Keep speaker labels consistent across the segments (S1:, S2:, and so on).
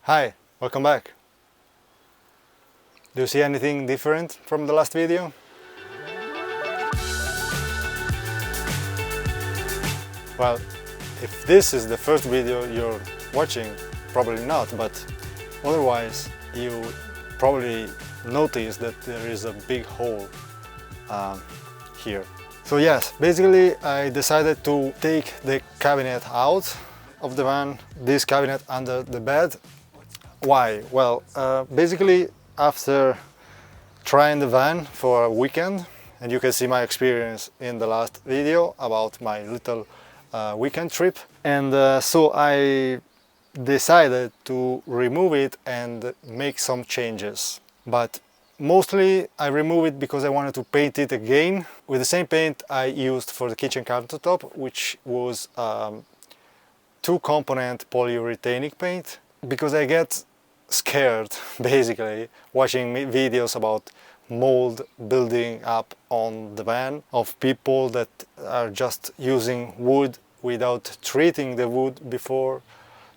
S1: Hi, welcome back. Do you see anything different from the last video? Well, if this is the first video you're watching, probably not, but otherwise you probably notice that there is a big hole here. So yes, basically I decided to take the cabinet out of the van, this cabinet under the bed. Why? Well, basically after trying the van for a weekend, and you can see my experience in the last video about my little weekend trip, and so I decided to remove it and make some changes. But mostly I remove it because I wanted to paint it again with the same paint I used for the kitchen countertop, which was two-component polyurethanic paint, because I get scared basically watching videos about mold building up on the van, of people that are just using wood without treating the wood before.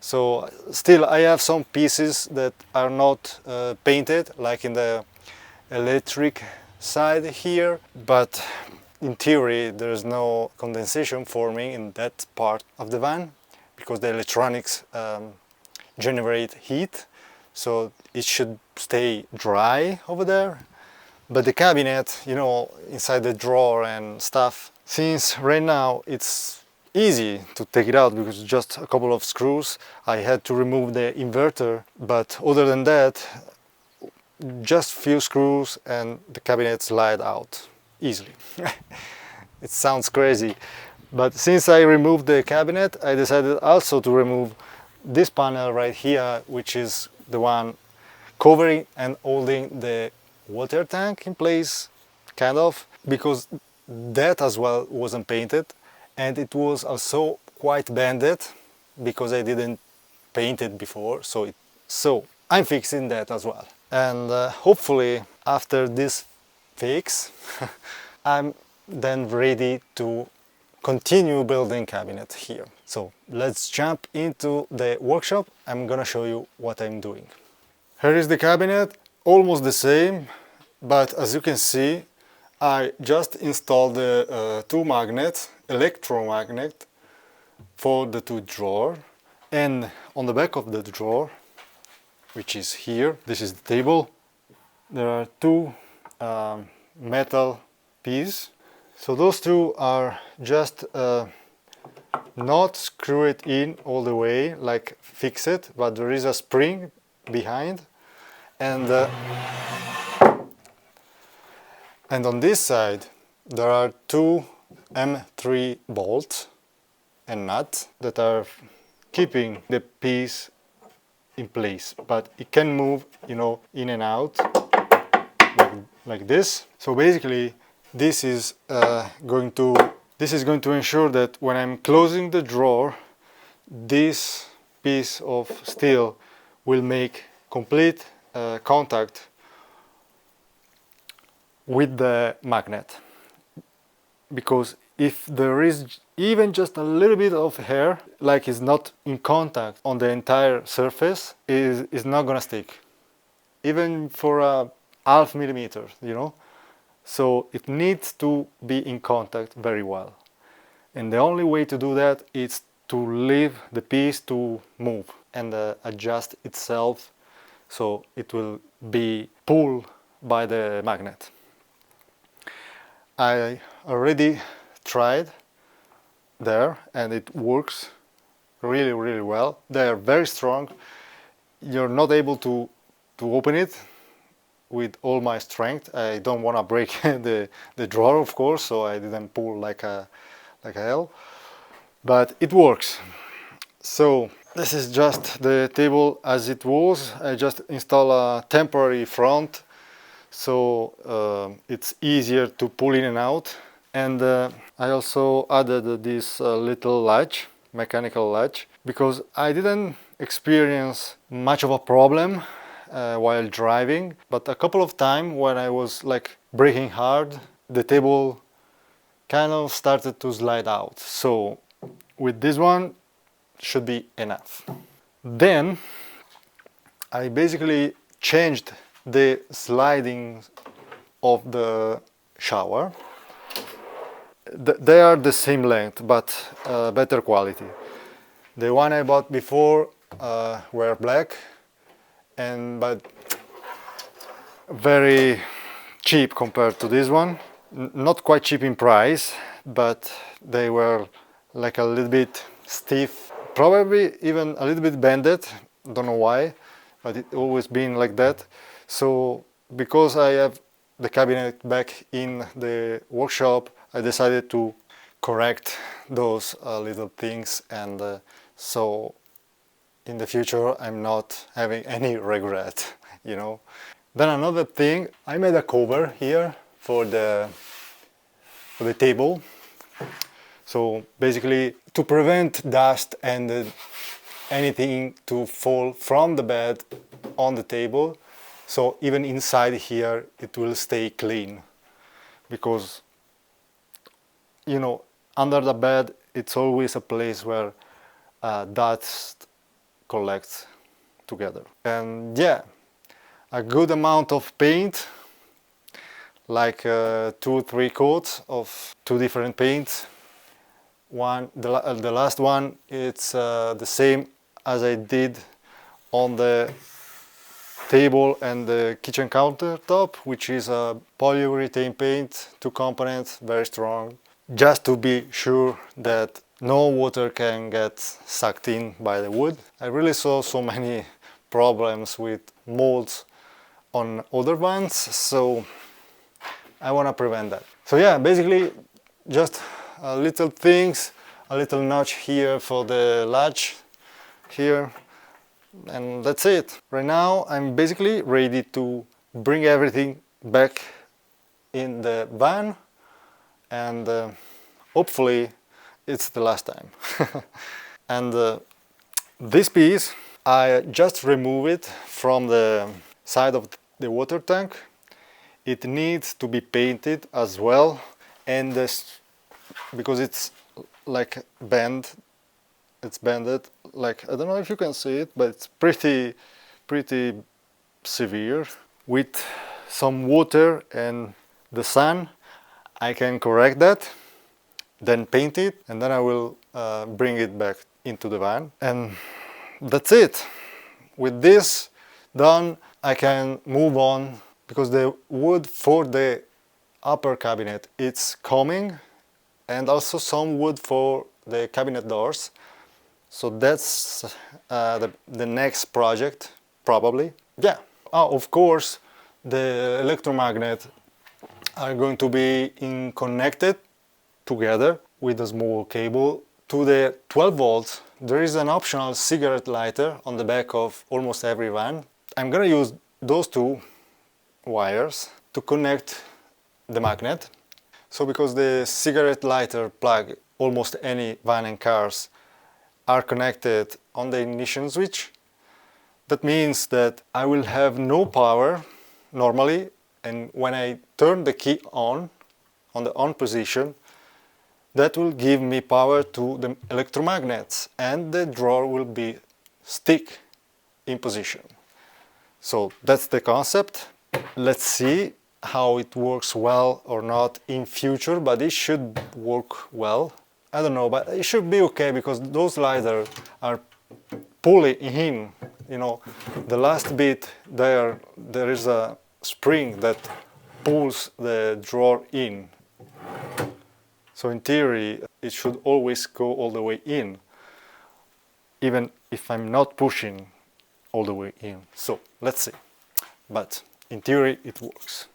S1: So still I have some pieces that are not painted, like in the electric side here, but in theory there is no condensation forming in that part of the van because the electronics generate heat, so it should stay dry over there. But the cabinet, you know, inside the drawer and stuff, since right now it's easy to take it out because just a couple of screws, I had to remove the inverter, but other than that, just few screws and the cabinet slide out easily. It sounds crazy, but since I removed the cabinet, I decided also to remove this panel right here, which is the one covering and holding the water tank in place, kind of, because that as well wasn't painted, and it was also quite bended because I didn't paint it before, so I'm fixing that as well. And hopefully after this fix I'm then ready to continue building cabinet here. So let's jump into the workshop. I'm gonna show you what I'm doing. Here is the cabinet, almost the same, but as you can see I just installed the two magnets, electromagnet for the two drawer, and on the back of the drawer, which is here, this is the table, there are two metal pieces. So those two are just not screw it in all the way, like fix it, but there is a spring behind, and on this side there are two M3 bolts and nuts that are keeping the piece in place, but it can move, you know, in and out like this. So basically this is going to ensure that when I'm closing the drawer, this piece of steel will make complete contact with the magnet, because if there is even just a little bit of hair, like it's not in contact on the entire surface, is not gonna stick, even for a half millimeter, you know. So it needs to be in contact very well, and the only way to do that is to leave the piece to move and adjust itself, so it will be pulled by the magnet. I already tried there and it works really well. They are very strong. You're not able to open it with all my strength. I don't want to break the drawer, of course, so I didn't pull like hell, but it works. So this is just the table as it was. I just installed a temporary front, so it's easier to pull in and out. And I also added this little latch, mechanical latch, because I didn't experience much of a problem while driving, but a couple of times when I was like braking hard, the table kind of started to slide out. So with this one should be enough. Then I basically changed the sliding of the shower. They are the same length, but better quality. The one I bought before were black, but very cheap compared to this one. Not quite cheap in price, but they were like a little bit stiff, probably even a little bit bended. Don't know why, but it always been like that. So because I have the cabinet back in the workshop, I decided to correct those little things, and so in the future I'm not having any regret, you know. Then another thing, I made a cover here for the table. So basically to prevent dust and anything to fall from the bed on the table. So even inside here it will stay clean, because you know, under the bed it's always a place where dust collects together. And yeah, a good amount of paint, like 2-3 coats of 2 different paints. The last one, it's the same as I did on the table and the kitchen countertop, which is a polyurethane paint, 2 components, very strong, just to be sure that no water can get sucked in by the wood. I really saw so many problems with molds on other ones, so I want to prevent that. So yeah, basically just little things, a little notch here for the latch here, and that's it. Right now I'm basically ready to bring everything back in the van, and hopefully it's the last time. And this piece, I just remove it from the side of the water tank. It needs to be painted as well, and because it's like it's bended, like, I don't know if you can see it, but it's pretty severe. With some water and the sun I can correct that, then paint it, and then I will bring it back into the van, and that's it. With this done, I can move on, because the wood for the upper cabinet it's coming, and also some wood for the cabinet doors. So that's the next project, probably. Yeah. Oh, of course, the electromagnet are going to be connected together with a small cable to the 12 volts. There is an optional cigarette lighter on the back of almost every van. I'm gonna use those 2 wires to connect the magnet. So because the cigarette lighter plug, almost any van and cars are connected on the ignition switch, that means that I will have no power normally, and when I turn the key on the on position, that will give me power to the electromagnets, and the drawer will be stick in position. So that's the concept. Let's see how it works well or not in future, but it should work well. I don't know, but it should be okay, because those lighters are pulling in, you know, the last bit there is a spring that pulls the drawer in. So in theory it should always go all the way in, even if I'm not pushing all the way in. So let's see, but in theory it works.